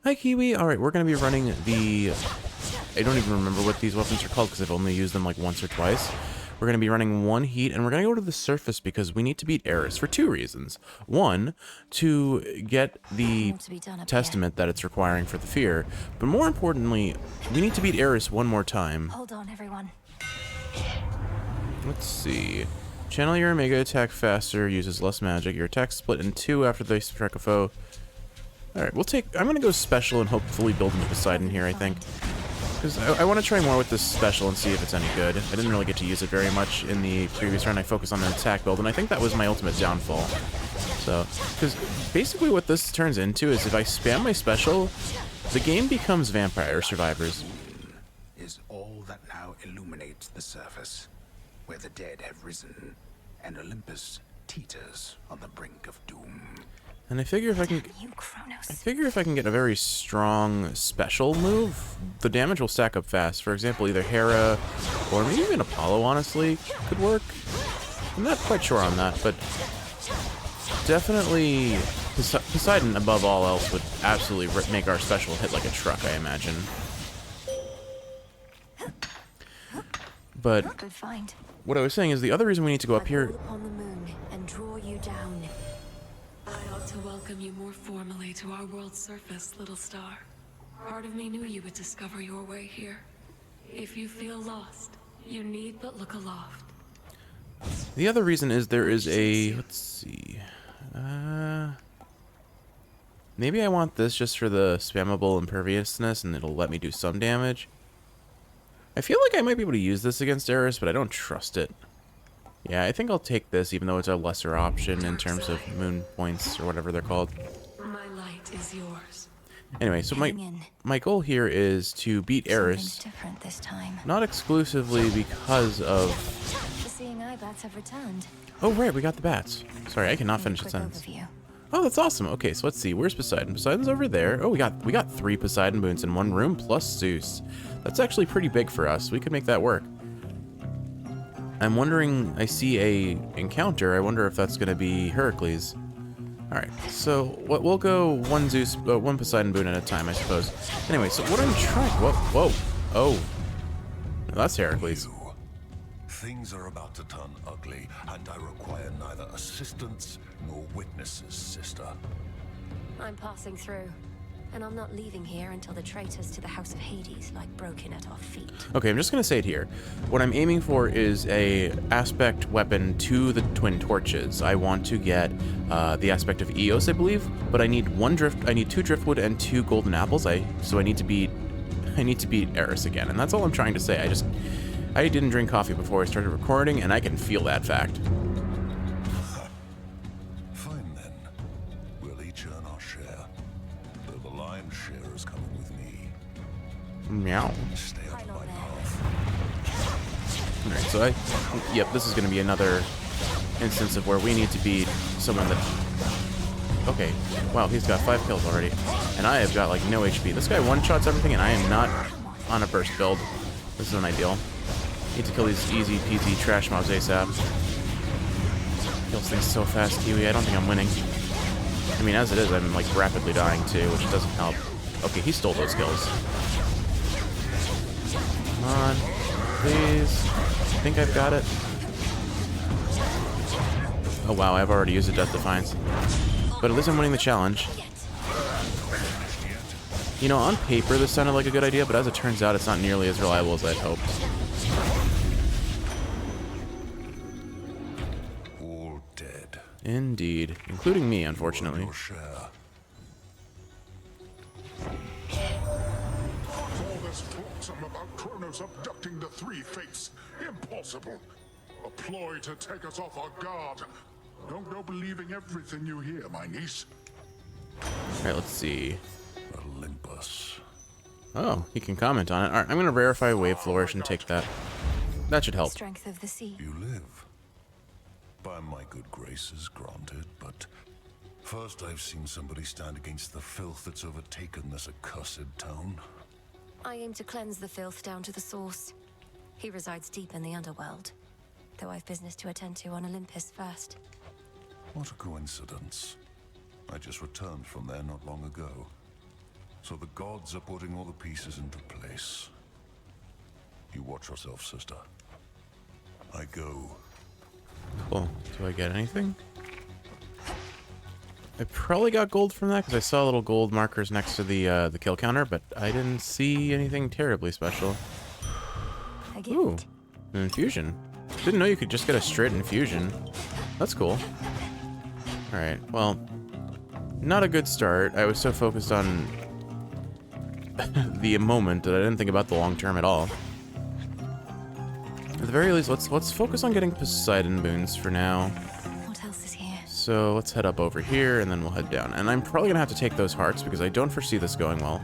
Hi, Kiwi. All right, we're going to be running the... I don't even remember what these weapons are called because I've only used them like once or twice. We're going to be running one heat, and we're going to go to the surface because we need to beat Eris for two reasons. One, to get the testament that it's requiring for the fear, but more importantly, we need to beat Eris one more time. Hold on, everyone. Let's see. Channel your Omega attack faster, uses less magic. Your attack split in two after they strike a foe. Alright, I'm going to go special and hopefully build into Poseidon here, I think. Because I want to try more with this special and see if it's any good. I didn't really get to use it very much in the previous run. I focused on an attack build, and I think that was my ultimate downfall. So, because basically what this turns into is if I spam my special, the game becomes Vampire Survivors. Is all that now illuminates the surface, where the dead have risen, and Olympus teeters on the brink of doom. And I figure if I can get a very strong special move, the damage will stack up fast. For example, either Hera or maybe even Apollo, honestly, could work. I'm not quite sure on that, but definitely Poseidon above all else would absolutely make our special hit like a truck, I imagine. But what I was saying is the other reason we need to go up here... upon the moon and draw you down. I ought to welcome you more formally to our world's surface, little star. Part of me knew you would discover your way here. If you feel lost, you need but look aloft. The other reason is there is a... Let's see... maybe I want this just for the spammable imperviousness and it'll let me do some damage. I feel like I might be able to use this against Eris, but I don't trust it. Yeah, I think I'll take this, even though it's a lesser option in terms of moon points or whatever they're called. My light is yours. Anyway, so my goal here is to beat Eris. Different this time. Not exclusively because of... The seeing eye bats have returned. Oh, right, we got the bats. Sorry, I cannot finish the sentence. Oh, that's awesome. Okay, so let's see. Where's Poseidon? Poseidon's over there. Oh, we got 3 Poseidon boons in one room, plus Zeus. That's actually pretty big for us. We could make that work. I'm wondering, I see a encounter. I wonder if that's going to be Heracles. Alright, so we'll go one Poseidon boon at a time, I suppose. Anyway, so what I'm trying... Whoa. Oh. That's Heracles. Things are about to turn ugly, and I require neither assistance nor witnesses, sister. I'm passing through, and I'm not leaving here until the traitors to the House of Hades lie broken at our feet. Okay, I'm just gonna say it here. What I'm aiming for is a aspect weapon to the twin torches. I want to get the aspect of Eos, I believe, but I need 2 driftwood and 2 golden apples. So I need to beat Eris again, and that's all I'm trying to say. I didn't drink coffee before I started recording, and I can feel that fact. Fine then. We'll each earn our share. Though the lion's share is coming with me. Meow. Stay up my path. Alright, so yep, this is going to be another instance of where we need to beat someone that... Okay, wow, he's got 5 kills already. And I have got, like, no HP. This guy one-shots everything, and I am not on a burst build. This is an ideal. Need to kill these easy peasy trash mobs ASAP. Kills things so fast, Kiwi. I don't think I'm winning. I mean, as it is, I'm like rapidly dying too, which doesn't help. Okay, he stole those kills. Come on, please. I think I've got it. Oh wow, I've already used a Death Defiance. But at least I'm winning the challenge. You know, on paper this sounded like a good idea, but as it turns out, it's not nearly as reliable as I'd hoped. All dead. Indeed. Including me, unfortunately. Your share. All this flotsam about Kronos abducting the 3 fates. Impossible. A ploy to take us off our guard. Don't go believing everything you hear, my niece. Alright, let's see. Olympus. Oh, he can comment on it. Alright, I'm going to verify Wave Flourish and take that. That should help. Strength of the sea. You live. By my good graces, granted, but first I've seen somebody stand against the filth that's overtaken this accursed town. I aim to cleanse the filth down to the source. He resides deep in the underworld, though I've business to attend to on Olympus first. What a coincidence. I just returned from there not long ago. So the gods are putting all the pieces into place. You watch yourself, sister. I go. Cool. Do I get anything? I probably got gold from that because I saw little gold markers next to the kill counter, but I didn't see anything terribly special. Ooh, an infusion. Didn't know you could just get a straight infusion. That's cool. Alright, well, not a good start. I was so focused on the moment that I didn't think about the long term at all. At the very least, let's focus on getting Poseidon boons for now. What else is here? So let's head up over here, and then we'll head down. And I'm probably gonna have to take those hearts because I don't foresee this going well.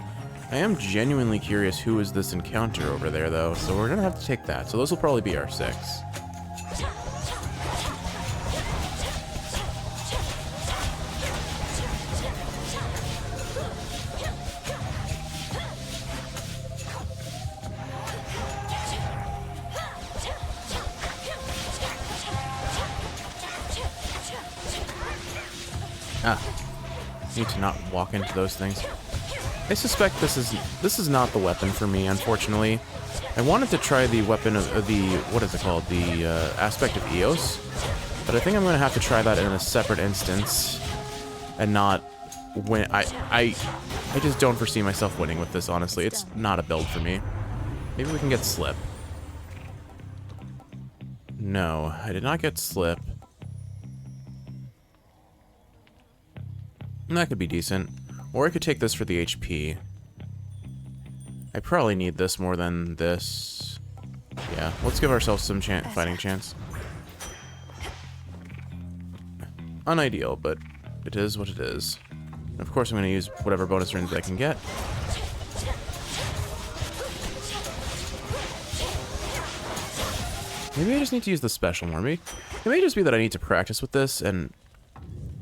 I am genuinely curious who is this encounter over there, though, so we're gonna have to take that. So those will probably be our 6. Ah, need to not walk into those things. I suspect this is not the weapon for me, unfortunately. I wanted to try the weapon of the, what is it called, the aspect of Eos, but I think I'm going to have to try that in a separate instance, and not when I just don't foresee myself winning with this, honestly. It's not a build for me. Maybe we can get Slip. No, I did not get Slip. That could be decent. Or I could take this for the HP. I probably need this more than this. Yeah, let's give ourselves some fighting chance. Unideal, but it is what it is. And of course I'm going to use whatever bonus runes I can get. Maybe I just need to use the special more. Maybe it may just be that I need to practice with this, and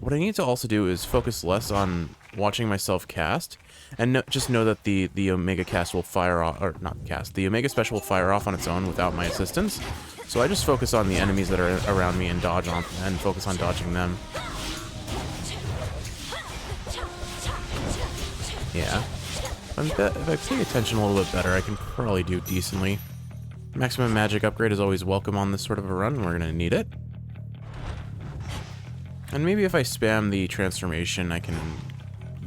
what I need to also do is focus less on watching myself cast, and just know that the Omega cast will fire off, or not cast, the Omega special will fire off on its own without my assistance. So I just focus on the enemies that are around me and dodge on, and focus on dodging them. Yeah. If I pay attention a little bit better, I can probably do decently. Maximum magic upgrade is always welcome on this sort of a run. We're gonna need it. And maybe if I spam the transformation, I can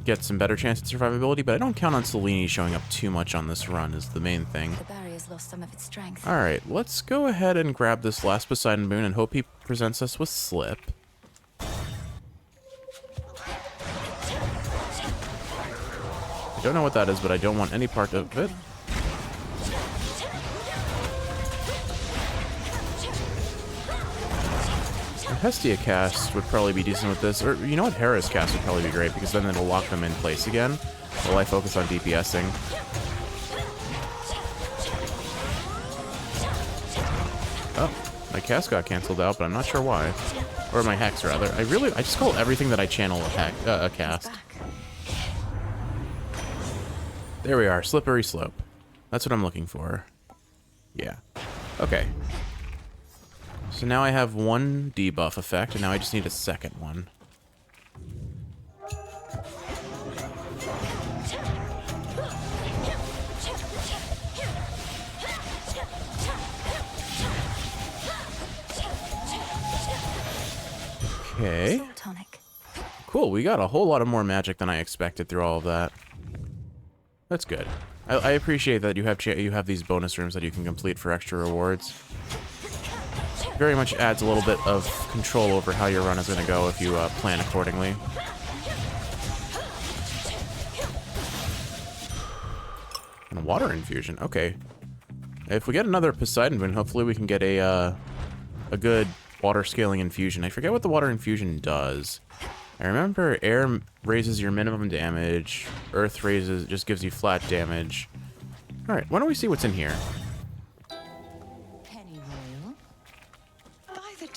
get some better chance at survivability, but I don't count on Selene showing up too much on this run is the main thing. The barrier's lost some of its strength. Alright, let's go ahead and grab this last Poseidon boon and hope he presents us with Slip. I don't know what that is, but I don't want any part of it. Hestia cast would probably be decent with this, or you know what, Hera's cast would probably be great because then it'll lock them in place again while I focus on DPSing. Oh, my cast got canceled out, but I'm not sure why. Or my hex, rather. I just call everything that I channel a cast. There we are, Slippery Slope. That's what I'm looking for. Yeah. Okay. So now I have one debuff effect, and now I just need a second one. Okay. Cool, we got a whole lot of more magic than I expected through all of that. That's good. I appreciate that you have these bonus rooms that you can complete for extra rewards. Very much adds a little bit of control over how your run is going to go if you plan accordingly. And a water infusion. Okay. If we get another Poseidon boon, hopefully we can get a good water scaling infusion. I forget what the water infusion does. I remember air raises your minimum damage. Earth just gives you flat damage. All right, why don't we see what's in here?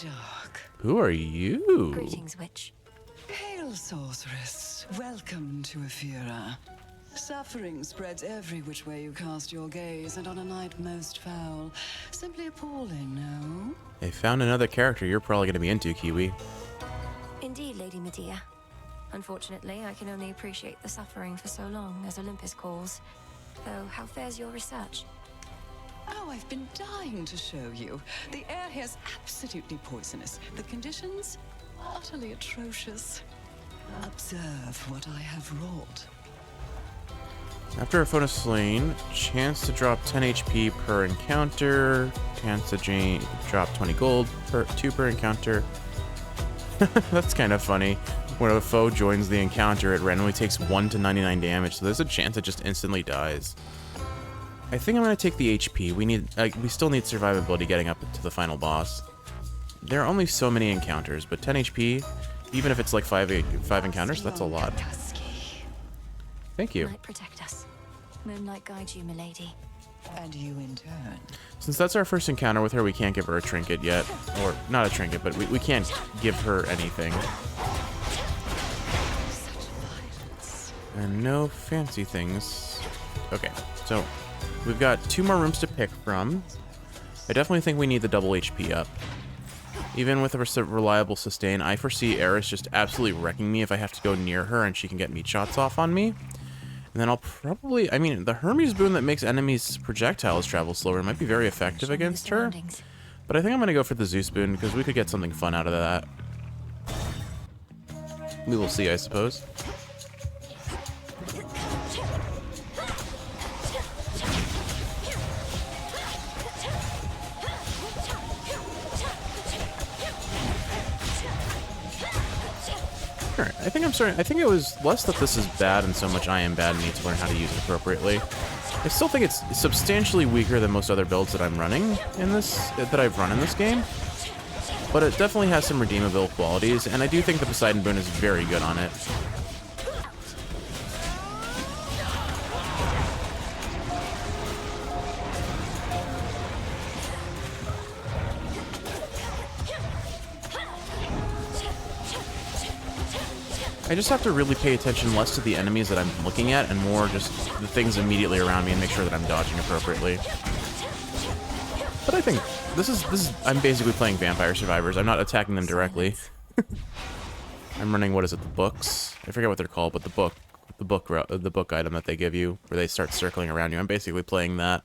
Dark. Who are you? Greetings, witch. Hail, sorceress. Welcome to Ephira. Suffering spreads every which way you cast your gaze, and on a night most foul. Simply appalling, no? They found another character you're probably going to be into, Kiwi. Indeed, Lady Medea. Unfortunately, I can only appreciate the suffering for so long as Olympus calls. Though, how fares your research? Oh, I've been dying to show you. The air here's absolutely poisonous. The conditions, utterly atrocious. Observe what I have wrought. After a foe is slain, chance to drop 10 HP per encounter, chance to drop 20 gold, 2 per encounter. That's kind of funny. When a foe joins the encounter, it randomly takes 1 to 99 damage, so there's a chance it just instantly dies. I think I'm going to take the HP. We still need survivability getting up to the final boss. There are only so many encounters, but 10 HP, even if it's like 5 encounters, that's a lot. Thank you. Night protect us. Moonlight guide you, milady. And you in turn. Since that's our first encounter with her, we can't give her a trinket yet. Or, not a trinket, but we can't give her anything. And no fancy things. Okay, so we've got 2 more rooms to pick from. I definitely think we need the double HP up. Even with a reliable sustain, I foresee Eris just absolutely wrecking me if I have to go near her and she can get meat shots off on me. And then I'll probably, I mean, the Hermes boon that makes enemies' projectiles travel slower might be very effective against her. But I think I'm going to go for the Zeus boon because we could get something fun out of that. We will see, I suppose. Alright, I think it was less that this is bad and so much I am bad and need to learn how to use it appropriately. I still think it's substantially weaker than most other builds that I'm running in this, that I've run in this game. But it definitely has some redeemable qualities, and I do think the Poseidon boon is very good on it. I just have to really pay attention less to the enemies that I'm looking at and more just the things immediately around me and make sure that I'm dodging appropriately. But I think this is I'm basically playing Vampire Survivors. I'm not attacking them directly. I'm running, what is it, the books? I forget what they're called, but the book item that they give you where they start circling around you. I'm basically playing that.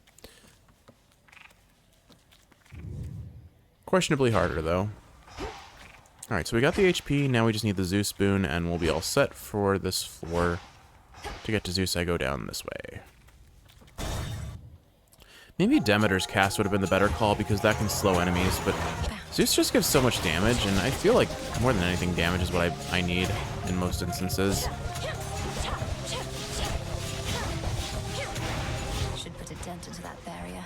Questionably harder though. Alright, so we got the HP, now we just need the Zeus boon, and we'll be all set for this floor. To get to Zeus, I go down this way. Maybe Demeter's cast would have been the better call, because that can slow enemies, but Zeus just gives so much damage, and I feel like, more than anything, damage is what I need in most instances. Should put a dent into that barrier.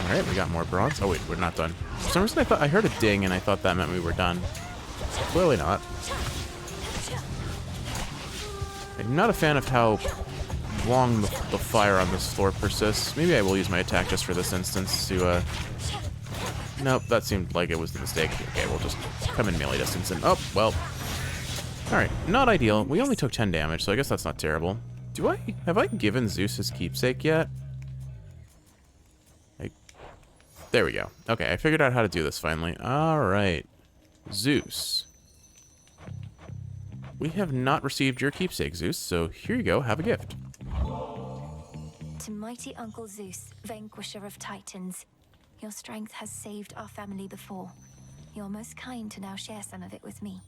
Alright, we got more bronze. Oh wait, we're not done. For some reason I heard a ding and I thought that meant we were done. Clearly not. I'm not a fan of how long the fire on this floor persists. Maybe I will use my attack just for this instance to, Nope, that seemed like it was the mistake. Okay, we'll just come in melee distance and... Oh, well. Alright, not ideal. We only took 10 damage, so I guess that's not terrible. Have I given Zeus his keepsake yet? There we go. Okay, I figured out how to do this finally. Alright. Zeus. We have not received your keepsake, Zeus, so here you go, have a gift. To mighty Uncle Zeus, vanquisher of titans, your strength has saved our family before. You're most kind to now share some of it with me.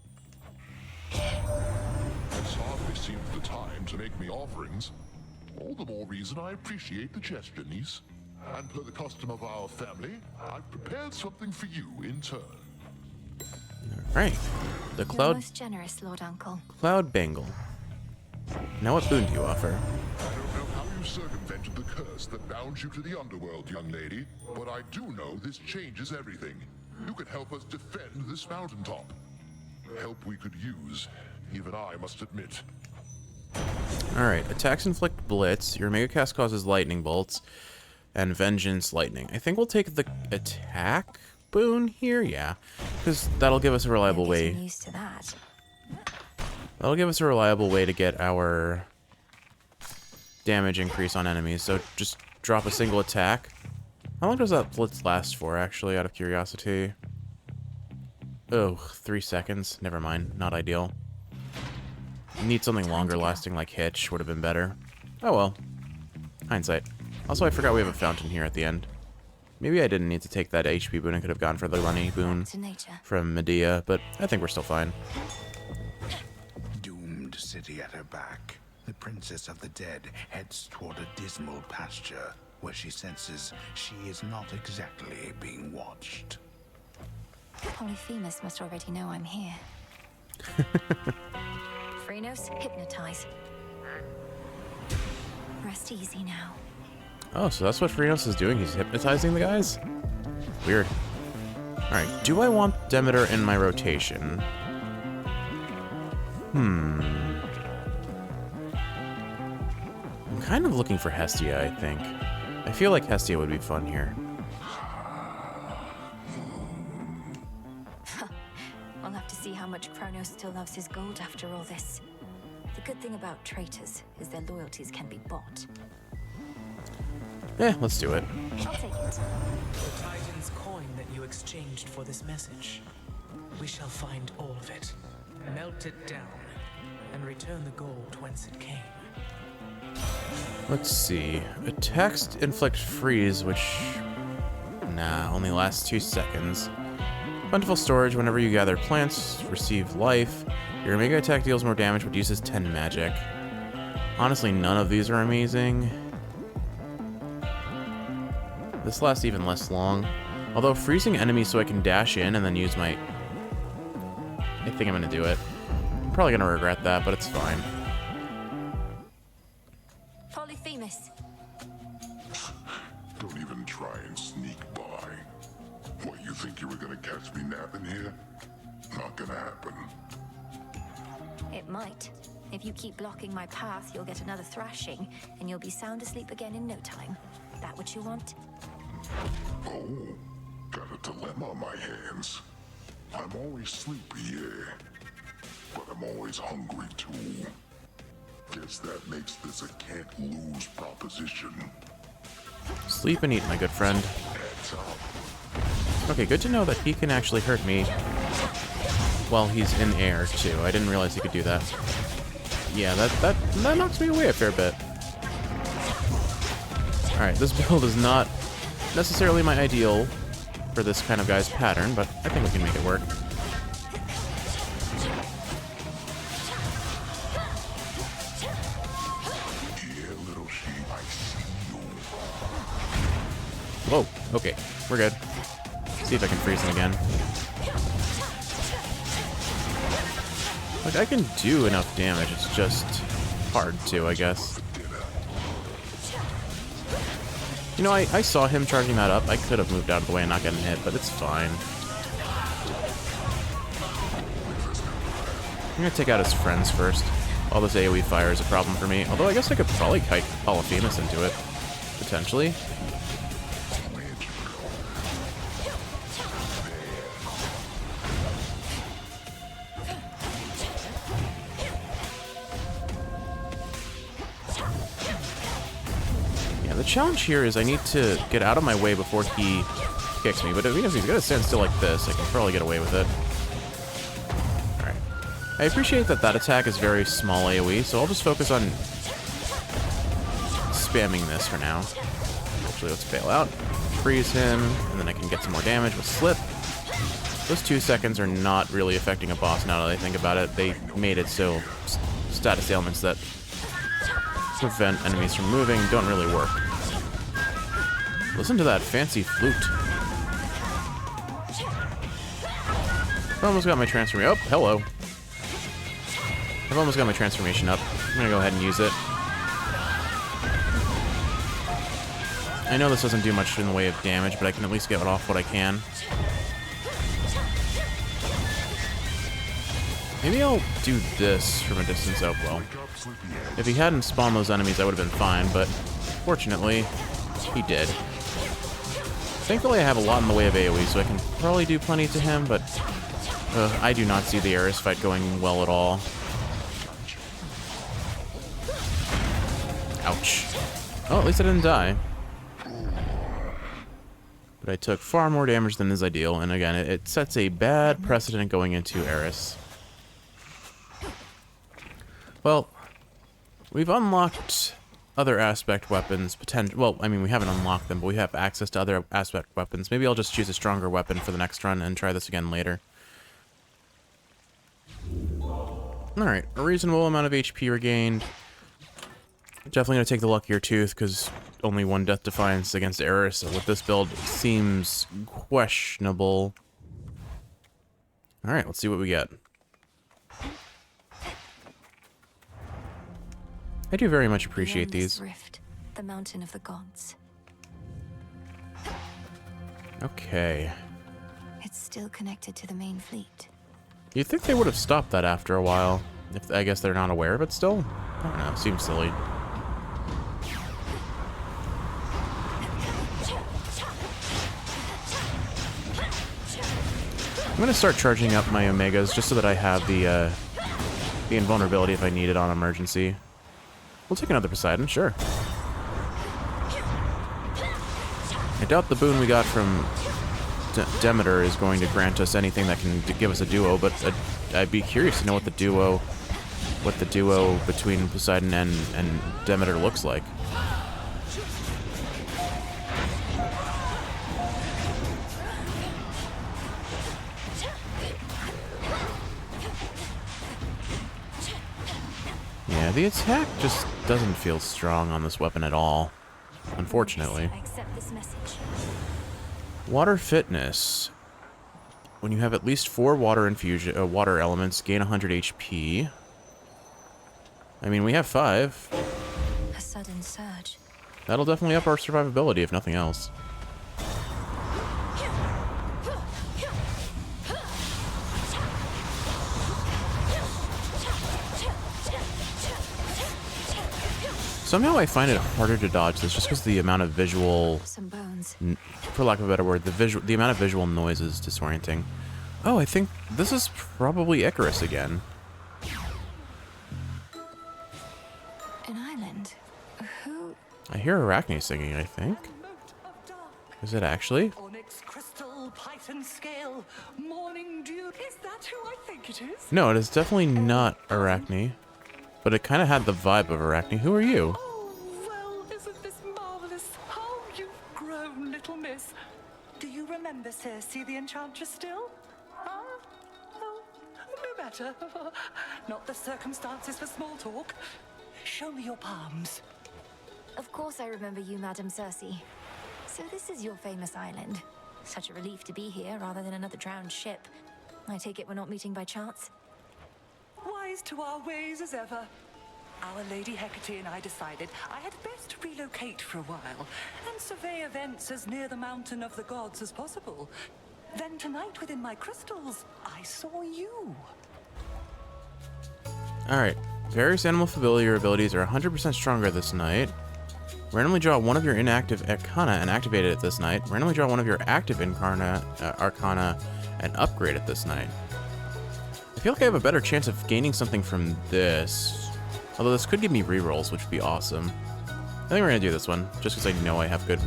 It's hardly seemed the time to make me offerings. All the more reason I appreciate the gesture, niece. And per the custom of our family, I've prepared something for you in turn. Alright. The You're most generous, Lord Uncle. Cloud Bangle. Now what boon do you offer? I don't know how you circumvented the curse that bound you to the underworld, young lady, but I do know this changes everything. You could help us defend this mountaintop. Help we could use, even I must admit. Alright, attacks inflict blitz. Your mega cast causes lightning bolts. And Vengeance Lightning. I think we'll take the attack boon here, yeah. Because that'll give us a reliable way. Used to that. That'll give us a reliable way to get our damage increase on enemies. So just drop a single attack. How long does that blitz last for, actually, out of curiosity? Oh, 3 seconds. Never mind. Not ideal. Need something longer lasting like Hitch would have been better. Oh well. Hindsight. Also, I forgot we have a fountain here at the end. Maybe I didn't need to take that HP boon. I could have gone for the Runny boon To nature. from Medea, but I think we're still fine. Doomed city at her back, the Princess of the Dead heads toward a dismal pasture where she senses she is not exactly being watched. Polyphemus must already know I'm here. Phrynos, hypnotize. Rest easy now. Oh, so that's what Phrynos is doing? He's hypnotizing the guys? Weird. Alright, do I want Demeter in my rotation? I'm kind of looking for Hestia, I think. I feel like Hestia would be fun here. We'll have to see how much Kronos still loves his gold after all this. The good thing about traitors is their loyalties can be bought. Let's do it. I'll take it. The Titan's coin that you exchanged for this message. We shall find all of it, melt it down, and return the gold whence it came. Let's see. Attacks inflict freeze, which... Nah, only lasts 2 seconds. Plentiful storage. Whenever you gather plants, receive life. Your mega attack deals more damage, but uses 10 magic. Honestly, none of these are amazing. This lasts even less long. Although freezing enemies so I can dash in and then use my... I think I'm gonna do it. I'm probably gonna regret that, but it's fine. Polyphemus. Don't even try and sneak by. What, you think you were gonna catch me napping here? Not gonna happen. It might. If you keep blocking my path, you'll get another thrashing, and you'll be sound asleep again in no time. That what you want? Oh, got a dilemma on my hands. I'm always sleepy, yeah. But I'm always hungry too. Guess that makes this a can't-lose proposition. Sleep and eat, my good friend. Okay, good to know that he can actually hurt me while he's in air, too. I didn't realize he could do that. Yeah, that knocks me away a fair bit. Alright, this build is not necessarily my ideal for this kind of guy's pattern, but I think we can make it work. Yeah, little sheep, I see you. Whoa, okay, we're good. See if I can freeze him again. Like, I can do enough damage, it's just hard to, I guess. You know, I saw him charging that up. I could have moved out of the way and not gotten hit, but it's fine. I'm gonna take out his friends first. All this AoE fire is a problem for me. Although I guess I could probably kite Polyphemus into it. Potentially. The challenge here is I need to get out of my way before he kicks me, but even if he's gonna stand still like this, I can probably get away with it. Alright. I appreciate that that attack is very small AoE, so I'll just focus on spamming this for now. Actually, let's bail out. Freeze him, and then I can get some more damage with Slip. Those 2 seconds are not really affecting a boss now that I think about it. They made it so status ailments that prevent enemies from moving don't really work. Listen to that fancy flute. I've almost got my transformation. Oh, hello. I've almost got my transformation up. I'm gonna go ahead and use it. I know this doesn't do much in the way of damage, but I can at least get off what I can. Maybe I'll do this from a distance. Oh, well. If he hadn't spawned those enemies, I would have been fine, but fortunately, he did. Thankfully, I have a lot in the way of AoE, so I can probably do plenty to him, but I do not see the Ares fight going well at all. Ouch. Oh, at least I didn't die. But I took far more damage than is ideal, and again, it sets a bad precedent going into Ares. Well, we've unlocked other aspect weapons. Well, I mean, we haven't unlocked them, but we have access to other aspect weapons. Maybe I'll just choose a stronger weapon for the next run and try this again later. Alright, a reasonable amount of HP regained. Definitely going to take the luckier tooth, because only one Death Defiance against Eris with this build seems questionable. Alright, let's see what we get. I do very much appreciate Beyond this these. rift, the mountain of the gods. Okay. It's still connected to the main fleet. You'd think they would have stopped that after a while. If I guess they're not aware of it still? I don't know, seems silly. I'm gonna start charging up my Omegas just so that I have the invulnerability if I need it on emergency. We'll take another Poseidon, sure. I doubt the boon we got from Demeter is going to grant us anything that can give us a duo, but I'd be curious to know what the duo between Poseidon and Demeter looks like. Yeah, the attack just doesn't feel strong on this weapon at all, unfortunately. I accept this message. Water fitness. When you have at least 4 water water elements, gain 100 HP. I mean, we have 5. A sudden surge. That'll definitely up our survivability, if nothing else. Somehow I find it harder to dodge this just because the amount of visual, Some bones. for lack of a better word, the amount of visual noise is disorienting. Oh, I think this is probably Icarus again. An island. Who? I hear Arachne singing, I think. Is it actually? Onyx crystal, python scale, morning dew. Is that who I think it is? No, it is definitely not Arachne. But it kind of had the vibe of Arachne. Who are you? Oh, well, isn't this marvelous? How you've grown, little miss. Do you remember Circe the Enchantress still? Huh? Oh, no matter. Not the circumstances for small talk. Show me your palms. Of course I remember you, Madam Circe. So this is your famous island. Such a relief to be here rather than another drowned ship. I take it we're not meeting by chance? Wise to our ways as ever. Our Lady Hecate and I decided I had best relocate for a while and survey events as near the mountain of the gods as possible. Then tonight within my crystals, I saw you. Alright. Various animal familiar abilities are 100% stronger this night. Randomly draw one of your inactive arcana and activate it this night. Randomly draw one of your active arcana and upgrade it this night. I feel like I have a better chance of gaining something from this. Although this could give me rerolls, which would be awesome. I think we're going to do this one, just because I know I have good...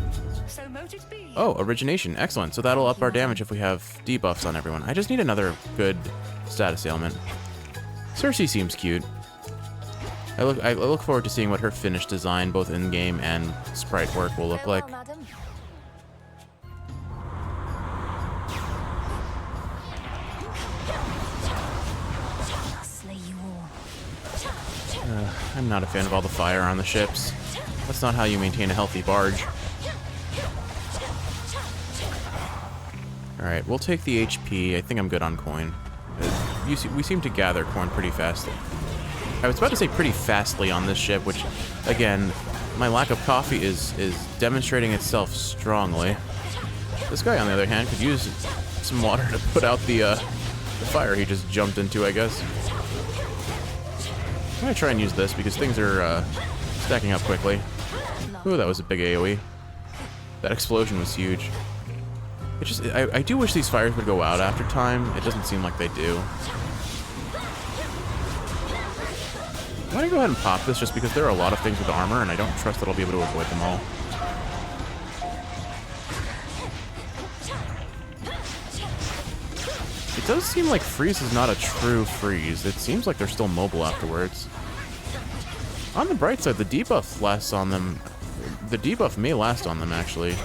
So mote it be. Oh, origination. Excellent. So that'll up our damage if we have debuffs on everyone. I just need another good status ailment. Circe seems cute. I look forward to seeing what her finished design, both in-game and sprite work, will look like. Farewell, madam. I'll slay you all. I'm not a fan of all the fire on the ships. That's not how you maintain a healthy barge. Alright, we'll take the HP. I think I'm good on coin. We seem to gather coin pretty fast. I was about to say pretty fastly on this ship, which, again, my lack of coffee is demonstrating itself strongly. This guy, on the other hand, could use some water to put out the fire he just jumped into, I guess. I'm gonna try and use this because things are stacking up quickly. Ooh, that was a big AoE. That explosion was huge. It just, I do wish these fires would go out after time. It doesn't seem like they do. I'm gonna go ahead and pop this just because there are a lot of things with armor, and I don't trust that I'll be able to avoid them all. It does seem like freeze is not a true freeze. It seems like they're still mobile afterwards. On the bright side, the debuff lasts on them. The debuff may last on them, actually.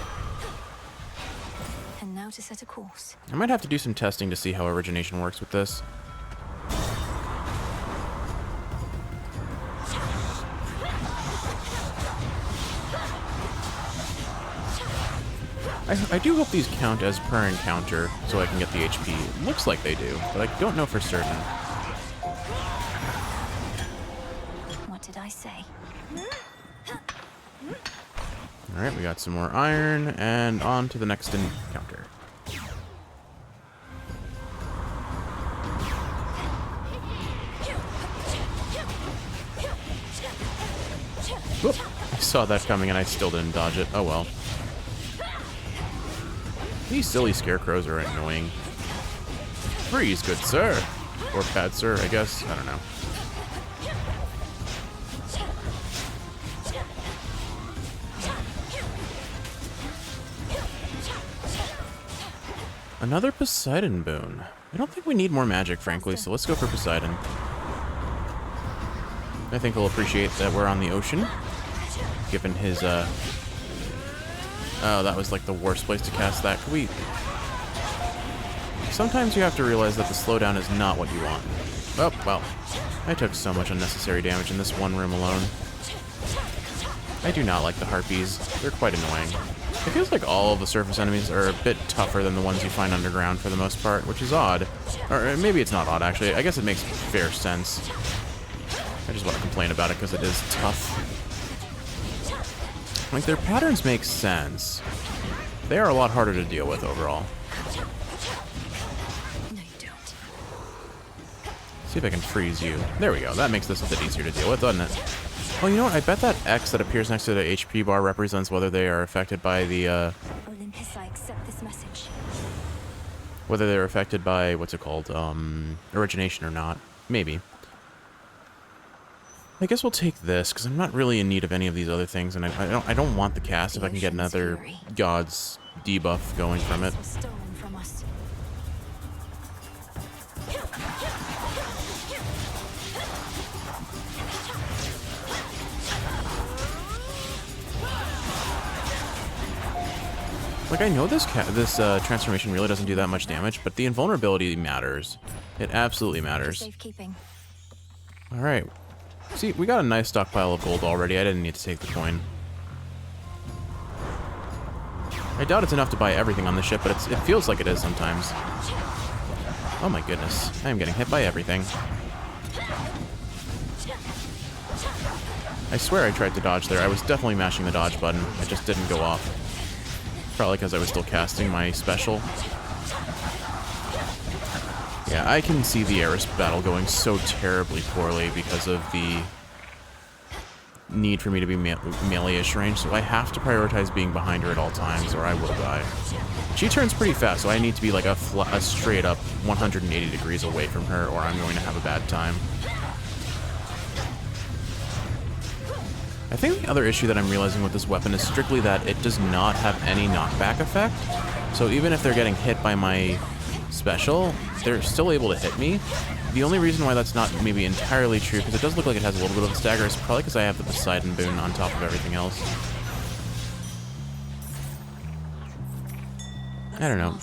And now to set a course. I might have to do some testing to see how origination works with this. I do hope these count as per encounter, so I can get the HP. It looks like they do, but I don't know for certain. What did I say? Alright, we got some more iron, and on to the next encounter. Whoop. I saw that coming and I still didn't dodge it. Oh well. These silly scarecrows are annoying. Freeze, good sir. Or bad sir, I guess. I don't know. Another Poseidon boon. I don't think we need more magic, frankly, so let's go for Poseidon. I think he'll appreciate that we're on the ocean, given his, Oh, that was like the worst place to cast that. Can we... Sometimes you have to realize that the slowdown is not what you want. Oh, well. I took so much unnecessary damage in this one room alone. I do not like the harpies. They're quite annoying. It feels like all of the surface enemies are a bit tougher than the ones you find underground for the most part, which is odd. Or maybe it's not odd, actually. I guess it makes fair sense. I just want to complain about it because it is tough. Like, their patterns make sense. They are a lot harder to deal with overall. No, you don't. See if I can freeze you. There we go. That makes this a bit easier to deal with, doesn't it? Well, you know what? I bet that X that appears next to the HP bar represents whether they are affected by the, Olympus, I accept this message. whether they're affected by, what's it called, origination or not. Maybe. I guess we'll take this, because I'm not really in need of any of these other things, and I don't want the cast if I can get another God's debuff going from it. Stolen from us. Like, I know this transformation really doesn't do that much damage, but the invulnerability matters. It absolutely matters. Safekeeping. Alright. See, we got a nice stockpile of gold already. I didn't need to take the coin. I doubt it's enough to buy everything on the ship, but it feels like it is sometimes. Oh my goodness. I am getting hit by everything. I swear I tried to dodge there. I was definitely mashing the dodge button. It just didn't go off. Probably because I was still casting my special. Yeah, I can see the Eris battle going so terribly poorly because of the need for me to be melee-ish range, so I have to prioritize being behind her at all times, or I will die. She turns pretty fast, so I need to be like a straight-up 180 degrees away from her, or I'm going to have a bad time. I think the other issue that I'm realizing with this weapon is strictly that it does not have any knockback effect, so even if they're getting hit by my special, they're still able to hit me. The only reason why that's not maybe entirely true, because it does look like it has a little bit of a stagger, is probably because I have the Poseidon boon on top of everything else. I don't know.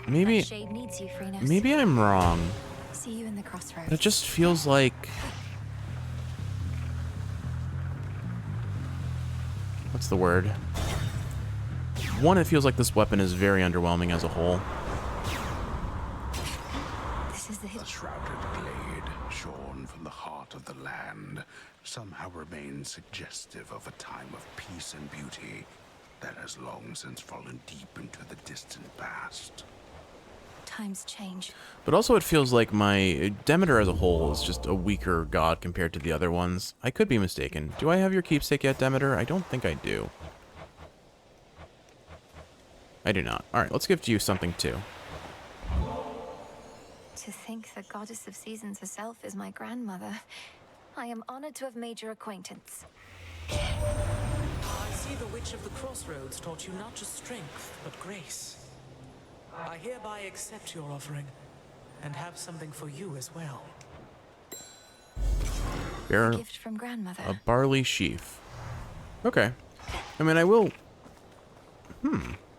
Maybe I'm wrong. See you in the crossroads. But it just feels like... What's the word? One, it feels like this weapon is very underwhelming as a whole. A shrouded blade, shorn from the heart of the land, somehow remains suggestive of a time of peace and beauty that has long since fallen deep into the distant past. Times change. But also it feels like my Demeter as a whole is just a weaker god compared to the other ones. I could be mistaken. Do I have your keepsake yet, Demeter? I don't think I do. I do not. Alright, let's give you something too. To think the goddess of seasons herself is my grandmother. I am honored to have made your acquaintance. I see the Witch of the Crossroads taught you not just strength, but grace. I hereby accept your offering, and have something for you as well. Bear Gift from grandmother. a barley sheaf. Okay. I mean, I will...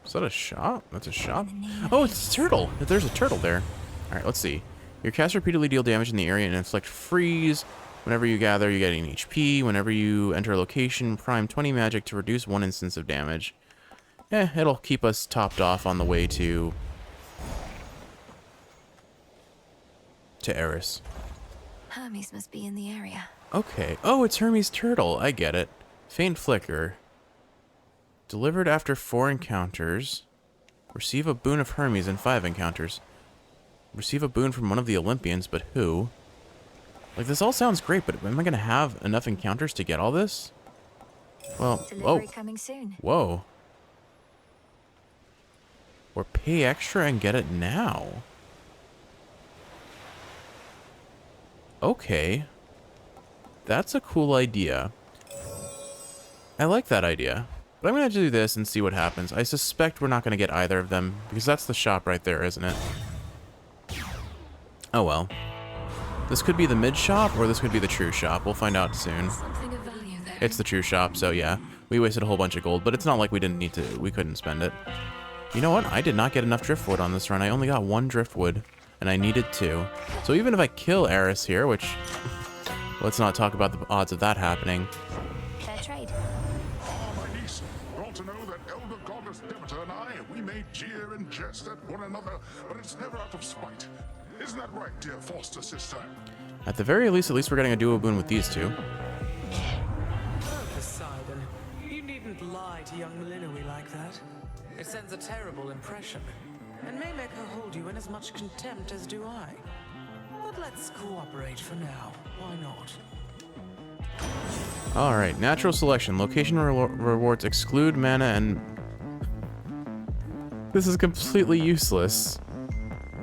Is that a shop? That's a shop? Oh, it's a turtle. There's a turtle there. Alright, let's see. Your casts repeatedly deal damage in the area and inflict freeze. Whenever you gather, you get an HP. Whenever you enter a location, prime 20 magic to reduce 1 instance of damage. It'll keep us topped off on the way to Eris. Hermes must be in the area. Okay. Oh, it's Hermes' turtle. I get it. Faint flicker. Delivered after 4 encounters. Receive a boon of Hermes in 5 encounters. Receive a boon from one of the Olympians, but who? Like, this all sounds great, but am I going to have enough encounters to get all this? Well, Delivery coming soon. Whoa. Or pay extra and get it now. Okay. That's a cool idea. I like that idea. But I'm going to do this and see what happens. I suspect we're not going to get either of them, because that's the shop right there, isn't it? Oh well. This could be the mid shop, or this could be the true shop. We'll find out soon. Something of value there. It's the true shop, so yeah. We wasted a whole bunch of gold, but it's not like we didn't need to, we couldn't spend it. You know what? I did not get enough driftwood on this run. I only got 1 driftwood, and I needed 2. So even if I kill Eris here, which... let's not talk about the odds of that happening. Fair trade. Ah, my niece, you ought to know that Elder Goddess Demeter and I, we may jeer and jest at one another, but it's never out of spite. Isn't that right, dear foster sister? At the very least, we're getting a duo boon with these two. Poseidon, you needn't lie to young Melinoe like that. It sends a terrible impression, and may make her hold you in as much contempt as do I. But let's cooperate for now. Why not? Alright, natural selection. Location rewards exclude mana and... This is completely useless.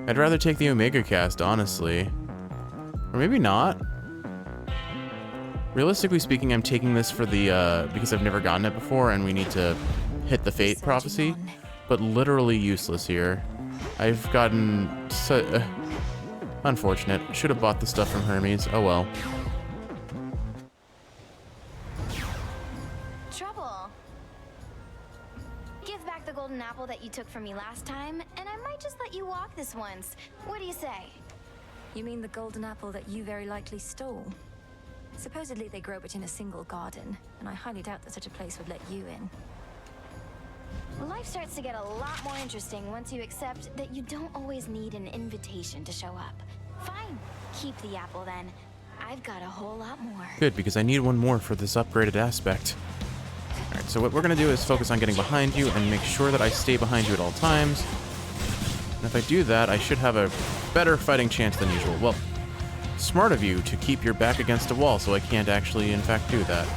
I'd rather take the Omega cast, honestly. Or maybe not. Realistically speaking, I'm taking this for the, because I've never gotten it before and we need to hit the Fate Prophecy. But literally useless here. I've gotten... unfortunate. Should have bought the stuff from Hermes. Oh well. Trouble. Give back the golden apple that you took from me last time, and I might just let you walk this once. What do you say? You mean the golden apple that you very likely stole? Supposedly they grow but in a single garden, and I highly doubt that such a place would let you in. Life starts to get a lot more interesting once you accept that you don't always need an invitation to show up. Fine, keep the apple then. I've got a whole lot more. Good, because I need one more for this upgraded aspect. Alright, so what we're going to do is focus on getting behind you and make sure that I stay behind you at all times. And if I do that, I should have a better fighting chance than usual. Well, smart of you to keep your back against a wall so I can't actually, in fact, do that.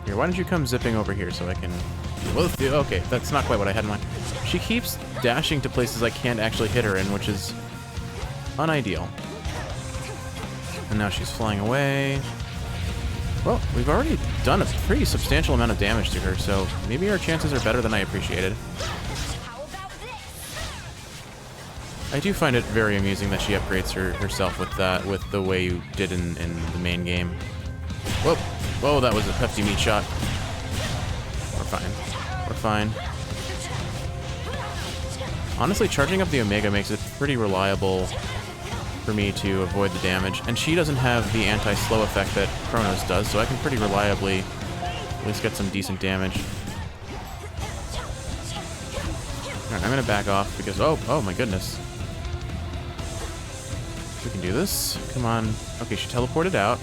Here, why don't you come zipping over here so I can... Well, okay, that's not quite what I had in mind. She keeps dashing to places I can't actually hit her in, which is unideal. And now she's flying away. Well, we've already done a pretty substantial amount of damage to her, so maybe our chances are better than I appreciated. I do find it very amusing that she upgrades herself with that, with the way you did in the main game. Whoa, whoa, that was a hefty meat shot. We're fine. We're fine. Honestly, charging up the Omega makes it pretty reliable for me to avoid the damage. And she doesn't have the anti-slow effect that Chronos does, so I can pretty reliably at least get some decent damage. Alright, I'm gonna back off because... Oh my goodness. We can do this. Come on. Okay, she teleported out.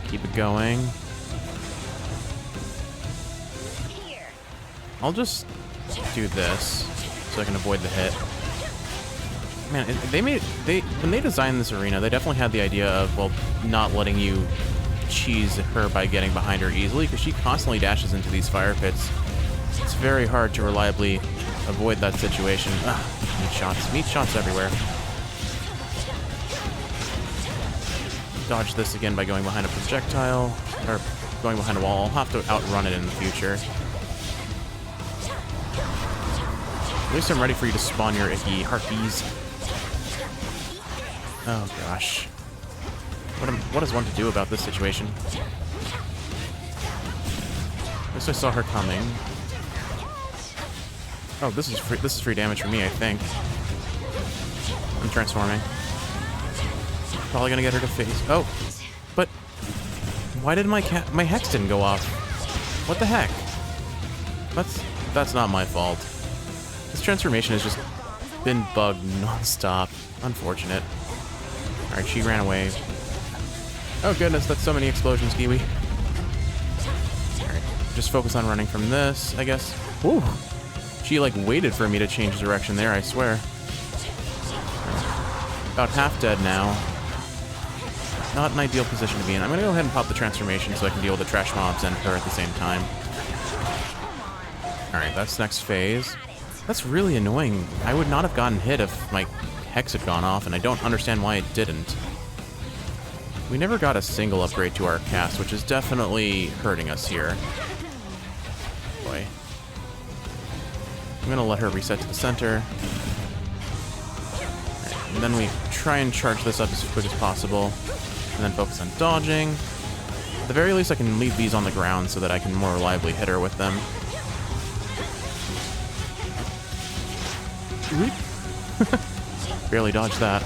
Keep it going. I'll just do this so I can avoid the hit. Man, when they designed this arena, they definitely had the idea of, well, not letting you cheese her by getting behind her easily, because she constantly dashes into these fire pits. It's very hard to reliably avoid that situation. Ugh, meat shots everywhere. Dodge this again by going behind a projectile, or going behind a wall. I'll have to outrun it in the future. At least I'm ready for you to spawn your icky harpies. Oh gosh. What is one to do about this situation? At least I saw her coming. Oh, this is free damage for me, I think. I'm transforming. Probably gonna get her to face. Oh, but why did my hex didn't go off? What the heck? That's not my fault. This transformation has just been bugged non-stop. Unfortunate. All right, she ran away. Oh goodness, that's so many explosions, Kiwi. All right, just focus on running from this, I guess. Ooh. She, like, waited for me to change direction there, I swear. About half dead now. Not an ideal position to be in. I'm gonna go ahead and pop the transformation so I can deal with the trash mobs and her at the same time. Alright, that's next phase. That's really annoying. I would not have gotten hit if my hex had gone off, and I don't understand why it didn't. We never got a single upgrade to our cast, which is definitely hurting us here. Boy. I'm gonna let her reset to the center. Right, and then we try and charge this up as quick as possible. And then focus on dodging. At the very least, I can leave these on the ground so that I can more reliably hit her with them. Barely dodged that.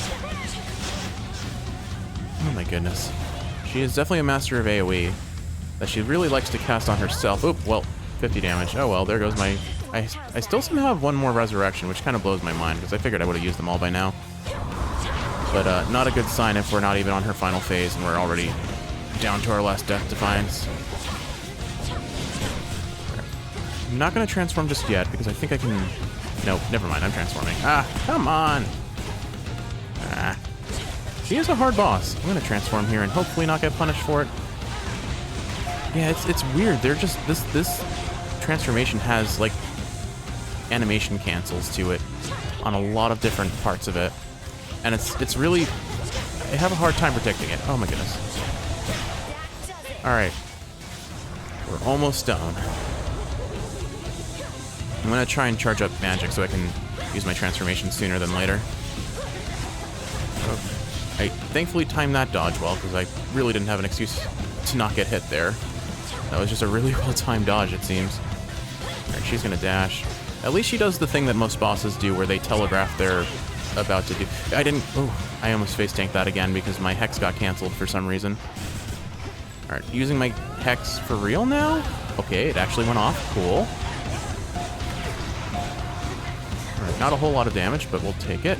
Oh my goodness. She is definitely a master of AoE that she really likes to cast on herself. Oop, well, 50 damage. Oh well, there goes my... I still somehow have one more resurrection, which kind of blows my mind, because I figured I would have used them all by now. But not a good sign if we're not even on her final phase and we're already down to our last Death Defiance. I'm not going to transform just yet, because I think I can... No, never mind, I'm transforming. Ah, come on! Ah. She is a hard boss. I'm going to transform here and hopefully not get punished for it. Yeah, it's weird. They're just... This transformation has, like, animation cancels to it on a lot of different parts of it. And it's really... I have a hard time predicting it. Oh my goodness. Alright. We're almost done. I'm gonna try and charge up magic so I can use my transformation sooner than later. I thankfully timed that dodge well, because I really didn't have an excuse to not get hit there. That was just a really well-timed dodge, it seems. Alright, she's gonna dash. At least she does the thing that most bosses do, where they telegraph they're about to do. I almost face tanked that again because my hex got canceled for some reason. Alright, using my hex for real now? Okay, it actually went off. Cool. Alright, not a whole lot of damage, but we'll take it.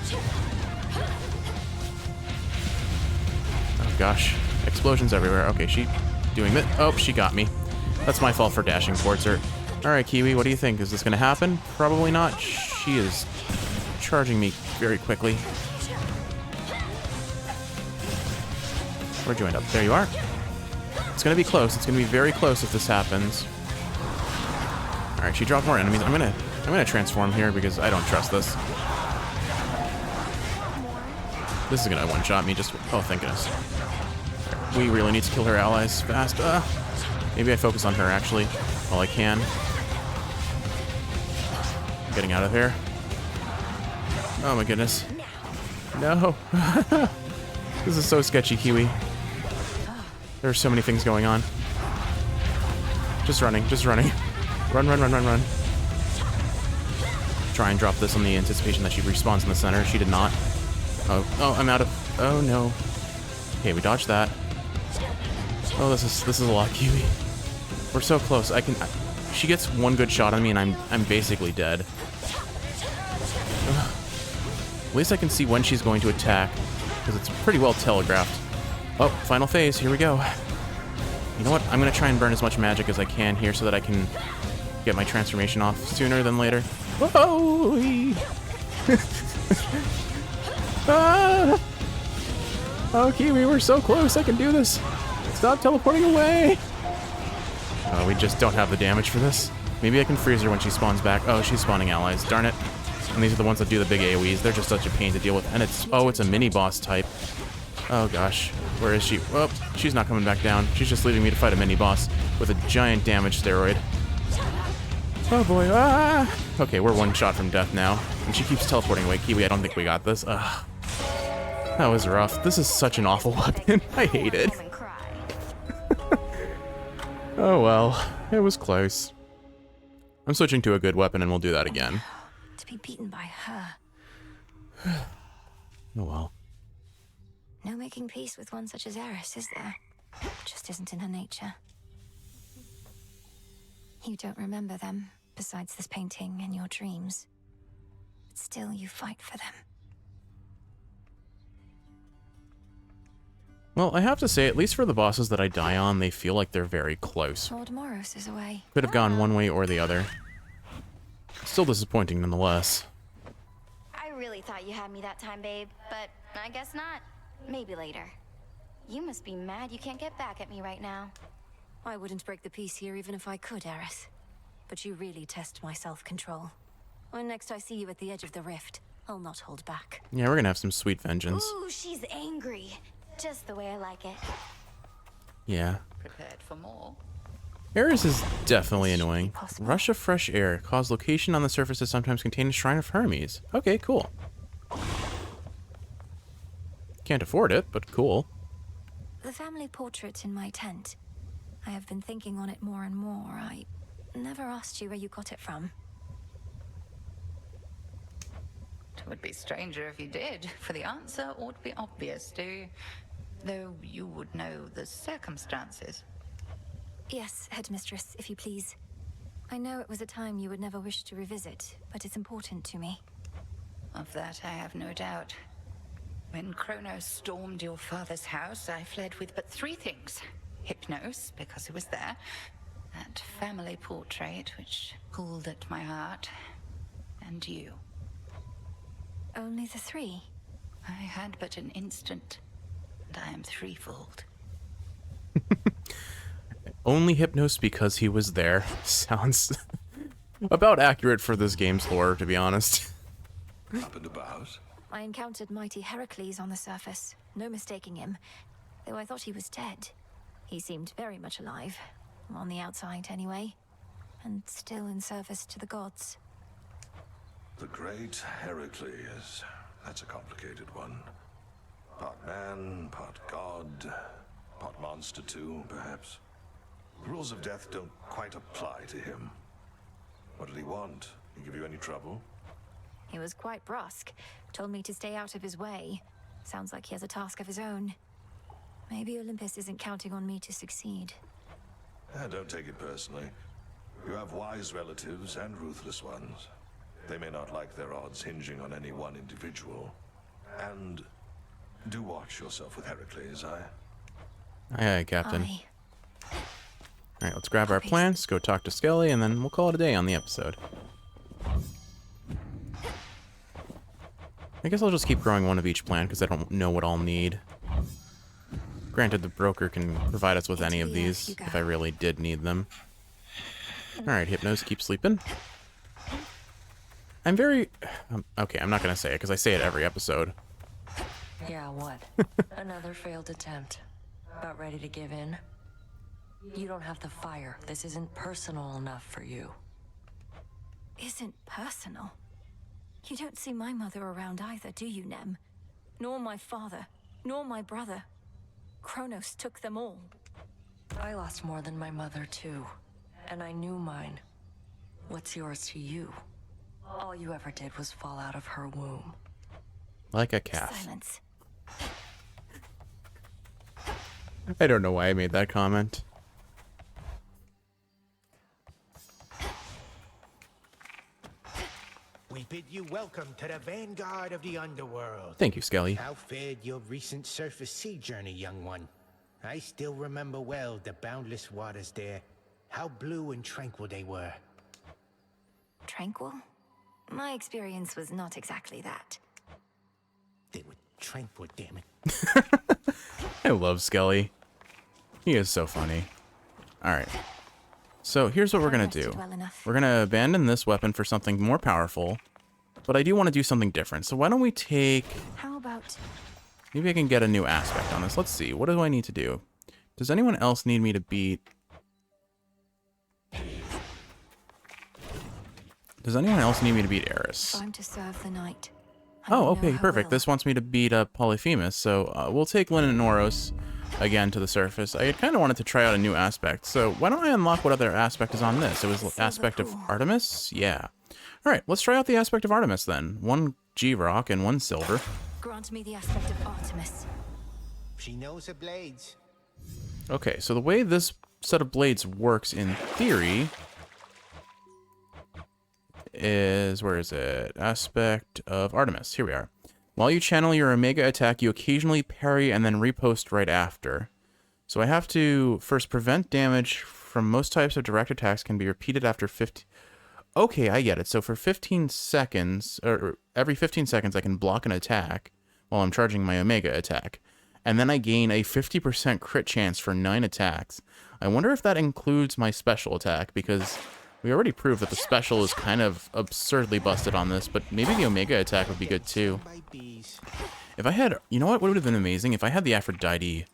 Oh gosh. Explosions everywhere. Okay, she doing that. Oh, she got me. That's my fault for dashing towards her. Alright, Kiwi, what do you think? Is this gonna happen? Probably not. She is charging me very quickly. Where'd you end up? There you are. It's gonna be close. It's gonna be very close if this happens. Alright, she dropped more enemies. I'm gonna transform here because I don't trust this. This is gonna one-shot me just... Oh, thank goodness. We really need to kill her allies fast. Maybe I focus on her, actually, while I can. Getting out of here. Oh my goodness. No. This is so sketchy, Kiwi. There are so many things going on. Just running, just running. Run, run, run, run, run. Try and drop this on the anticipation that she respawns in the center. She did not. Oh, I'm out of... Oh no. Okay, we dodged that. Oh, this is a lot, Kiwi. We're so close. She gets one good shot on me and I'm basically dead. Ugh. At least I can see when she's going to attack, because it's pretty well telegraphed. Oh, final phase. Here we go. You know what? I'm going to try and burn as much magic as I can here so that I can get my transformation off sooner than later. Whoa! Ah! Oh, Kiwi, we're so close. I can do this. Stop teleporting away. We just don't have the damage for this. Maybe I can freeze her when she spawns back. Oh, she's spawning allies. Darn it. And these are the ones that do the big AoEs. They're just such a pain to deal with. And it's a mini-boss type. Oh, gosh. Where is she? Oh, she's not coming back down. She's just leaving me to fight a mini-boss with a giant damage steroid. Oh, boy. Ah! Okay, we're one shot from death now. And she keeps teleporting away. Kiwi, I don't think we got this. Ugh. That was rough. This is such an awful weapon. I hate it. Home and cry. Oh well, it was close. I'm switching to a good weapon and we'll do that again. To be beaten by her. Oh well. No making peace with one such as Eris, is there? Just isn't in her nature. You don't remember them, besides this painting and your dreams. But still, you fight for them. Well, I have to say, at least for the bosses that I die on, they feel like they're very close. Lord Moros is away. Could have gone one way or the other. Still disappointing nonetheless. I really thought you had me that time, babe, but I guess not. Maybe later. You must be mad you can't get back at me right now. I wouldn't break the peace here even if I could, Eris. But you really test my self-control. When next I see you at the edge of the rift, I'll not hold back. Yeah, we're gonna have some sweet vengeance. Ooh, she's angry. Just the way I like it. Yeah. Prepared for more. Eris is definitely annoying. possible. Rush of fresh air. Cause location on the surface to sometimes contain a shrine of Hermes. Okay, cool. Can't afford it, but cool. The family portrait in my tent. I have been thinking on it more and more. I never asked you where you got it from. It would be stranger if you did, for the answer ought to be obvious, though you would know the circumstances. Yes, headmistress, if you please. I know it was a time you would never wish to revisit, but it's important to me. Of that I have no doubt. When Kronos stormed your father's house, I fled with but 3 things. Hypnos, because it was there. That family portrait, which pulled at my heart. And you. Only the 3? I had but an instant, and I am threefold. Only Hypnos because he was there. Sounds about accurate for this game's lore, to be honest. Up and about. I encountered mighty Heracles on the surface. No mistaking him. Though I thought he was dead. He seemed very much alive. On the outside, anyway. And still in service to the gods. The great Heracles. That's a complicated one. Part man, part god, part monster too, perhaps. The rules of death don't quite apply to him. What did he want? Did he give you any trouble? He was quite brusque. Told me to stay out of his way. Sounds like he has a task of his own. Maybe Olympus isn't counting on me to succeed. Don't take it personally. You have wise relatives and ruthless ones. They may not like their odds hinging on any one individual. And do watch yourself with Heracles, Aye, aye, Captain. Aye. Alright, let's grab our plants, go talk to Skelly, and then we'll call it a day on the episode. I guess I'll just keep growing one of each plant because I don't know what I'll need. Granted, the broker can provide us with any of these if I really did need them. Alright, Hypnos, keep sleeping. I'm very... okay, I'm not going to say it because I say it every episode. Yeah, what? Another failed attempt. About ready to give in? You don't have the fire. This isn't personal enough for you. Isn't personal? You don't see my mother around either, do you, Nem? Nor my father, nor my brother. Kronos took them all. I lost more than my mother, too. And I knew mine. What's yours to you? All you ever did was fall out of her womb. Like a calf. Silence. I don't know why I made that comment. We bid you welcome to the vanguard of the underworld. Thank you, Skelly. How fared your recent surface sea journey, young one? I still remember well the boundless waters there. How blue and tranquil they were. Tranquil? My experience was not exactly that. They were tranquil, damn it. I love Skelly. He is so funny. Alright. So here's what we're going to do. We're going to abandon this weapon for something more powerful. But I do want to do something different. So why don't we take... How about... maybe I can get a new aspect on this. Let's see. What do I need to do? Does anyone else need me to beat... does anyone else need me to beat Eris? Time to serve the night. Oh, okay, perfect. This wants me to beat up Polyphemus, so we'll take Lyn and Oros again to the surface. I kind of wanted to try out a new aspect, so why don't I unlock what other aspect is on this? It was aspect of Artemis? Yeah. Alright, let's try out the aspect of Artemis then. 1 G-Rock and 1 silver. Grant me the aspect of Artemis. She knows her blades. Okay, so the way this set of blades works in theory is, where is it? Aspect of Artemis. Here we are. While you channel your Omega attack, you occasionally parry and then riposte right after. So I have to first prevent damage from most types of direct attacks can be repeated after 50. Okay, I get it. So for 15 seconds, or every 15 seconds, I can block an attack while I'm charging my Omega attack. And then I gain a 50% crit chance for 9 attacks. I wonder if that includes my special attack, because we already proved that the special is kind of absurdly busted on this, but maybe the Omega attack would be good too. If I had, you know what would have been amazing? If I had the Aphrodite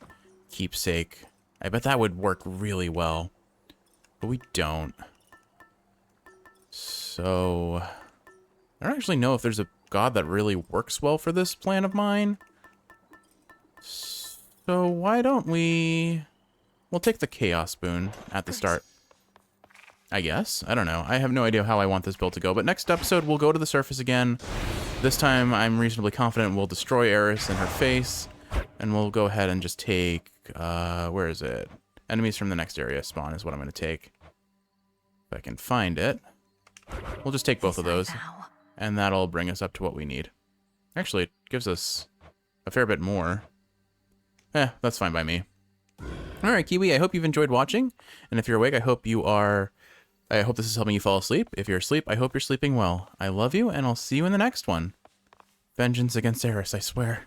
keepsake. I bet that would work really well. But we don't. So, I don't actually know if there's a god that really works well for this plan of mine. So why don't we'll take the Chaos Boon at the start. I guess. I don't know. I have no idea how I want this build to go, but next episode we'll go to the surface again. This time I'm reasonably confident we'll destroy Eris and her face, and we'll go ahead and just take, where is it? Enemies from the next area spawn is what I'm going to take. If I can find it. We'll just take both of those, and that'll bring us up to what we need. Actually, it gives us a fair bit more. That's fine by me. Alright, Kiwi, I hope you've enjoyed watching, and if you're awake, I hope this is helping you fall asleep. If you're asleep, I hope you're sleeping well. I love you, and I'll see you in the next one. Vengeance against Eris, I swear.